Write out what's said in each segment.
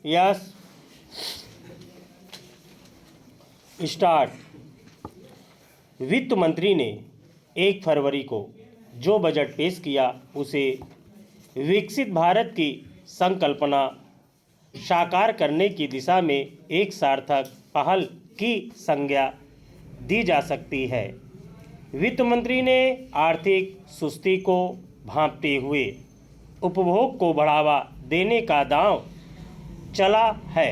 Yes start. वित्त मंत्री ने 1 फरवरी को जो बजट पेश किया उसे विकसित भारत की संकल्पना साकार करने की दिशा में एक सार्थक पहल की संज्ञा दी जा सकती है। वित्त मंत्री ने आर्थिक सुस्ती को भांपते हुए उपभोग को बढ़ावा देने का दांव चला है।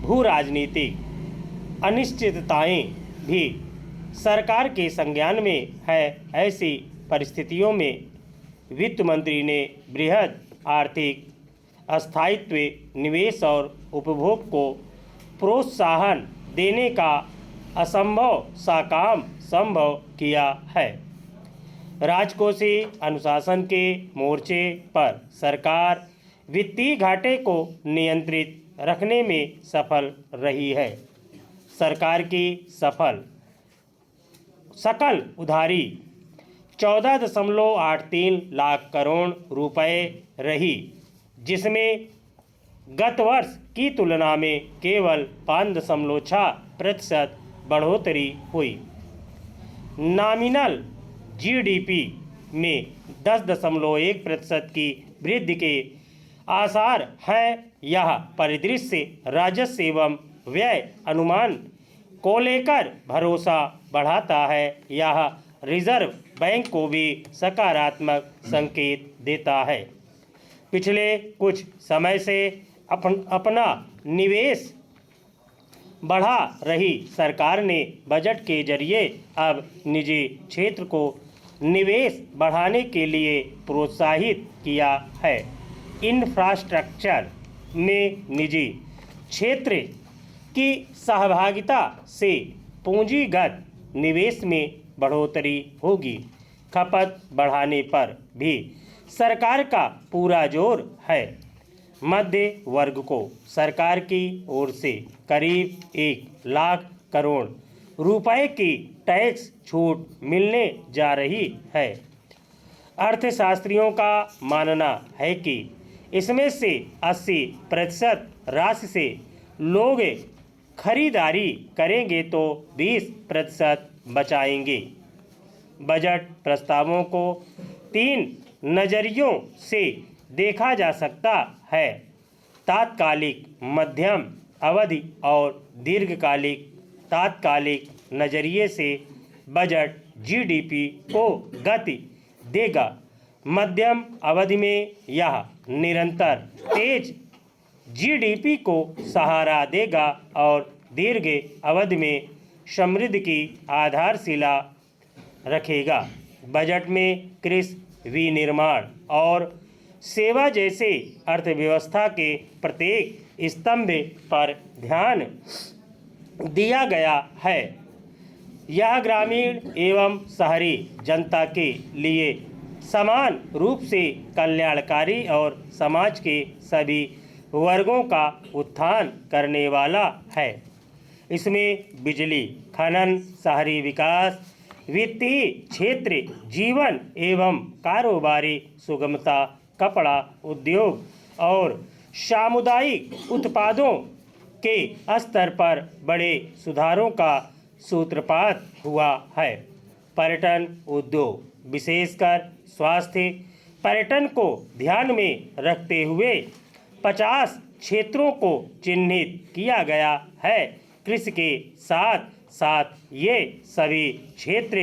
भू राजनीतिक अनिश्चितताएं भी सरकार के संज्ञान में है। ऐसी परिस्थितियों में वित्त मंत्री ने बृहद आर्थिक स्थायित्व, निवेश और उपभोग को प्रोत्साहन देने का असंभव सा काम संभव किया है। राजकोषीय अनुशासन के मोर्चे पर सरकार वित्तीय घाटे को नियंत्रित रखने में सफल रही है। सरकार की सकल उधारी 14.83 लाख करोड़ रुपए रही, जिसमें गत वर्ष की तुलना में केवल 5.6% बढ़ोतरी हुई। नॉमिनल जीडीपी में 10.1% की वृद्धि के आसार हैं। यह परिदृश्य राजस्व एवं व्यय अनुमान को लेकर भरोसा बढ़ाता है। यह रिजर्व बैंक को भी सकारात्मक संकेत देता है। पिछले कुछ समय से अपना निवेश बढ़ा रही सरकार ने बजट के जरिए अब निजी क्षेत्र को निवेश बढ़ाने के लिए प्रोत्साहित किया है। इंफ्रास्ट्रक्चर में निजी क्षेत्र की सहभागिता से पूंजीगत निवेश में बढ़ोतरी होगी। खपत बढ़ाने पर भी सरकार का पूरा जोर है। मध्य वर्ग को सरकार की ओर से करीब 1 लाख करोड़ रुपए की टैक्स छूट मिलने जा रही है। अर्थशास्त्रियों का मानना है कि इसमें से 80% राशि से लोग खरीदारी करेंगे तो 20% बचाएंगे। बजट प्रस्तावों को 3 नज़रियों से देखा जा सकता है: तात्कालिक, मध्यम अवधि और दीर्घकालिक। तात्कालिक नज़रिए से बजट जीडीपी को गति देगा। मध्यम अवधि में यह निरंतर तेज जीडीपी को सहारा देगा और दीर्घ अवधि में समृद्धि की आधारशिला रखेगा। बजट में कृषि, विनिर्माण और सेवा जैसे अर्थव्यवस्था के प्रत्येक स्तंभ पर ध्यान दिया गया है। यह ग्रामीण एवं शहरी जनता के लिए समान रूप से कल्याणकारी और समाज के सभी वर्गों का उत्थान करने वाला है। इसमें बिजली, खनन, शहरी विकास, वित्तीय क्षेत्र, जीवन एवं कारोबारी सुगमता, कपड़ा उद्योग और सामुदायिक उत्पादों के स्तर पर बड़े सुधारों का सूत्रपात हुआ है। पर्यटन उद्योग, विशेषकर स्वास्थ्य पर्यटन को ध्यान में रखते हुए 50 क्षेत्रों को चिन्हित किया गया है। कृषि के साथ साथ ये सभी क्षेत्र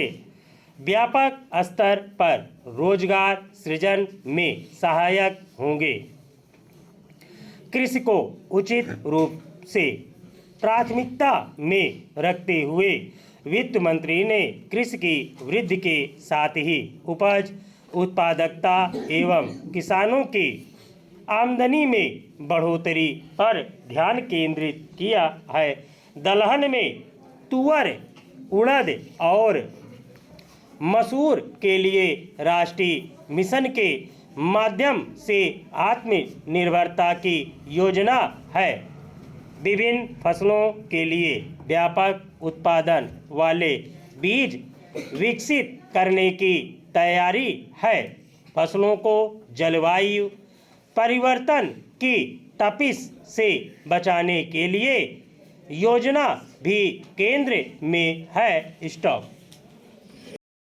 व्यापक स्तर पर रोजगार सृजन में सहायक होंगे। कृषि को उचित रूप से प्राथमिकता में रखते हुए वित्त मंत्री ने कृषि की वृद्धि के साथ ही उपज उत्पादकता एवं किसानों की आमदनी में बढ़ोतरी पर ध्यान केंद्रित किया है। दलहन में तुअर, उड़द और मसूर के लिए राष्ट्रीय मिशन के माध्यम से आत्मनिर्भरता की योजना है। विभिन्न फसलों के लिए व्यापक उत्पादन वाले बीज विकसित करने की तैयारी है। फसलों को जलवायु परिवर्तन की तपिश से बचाने के लिए योजना भी केंद्र में है। स्टॉप।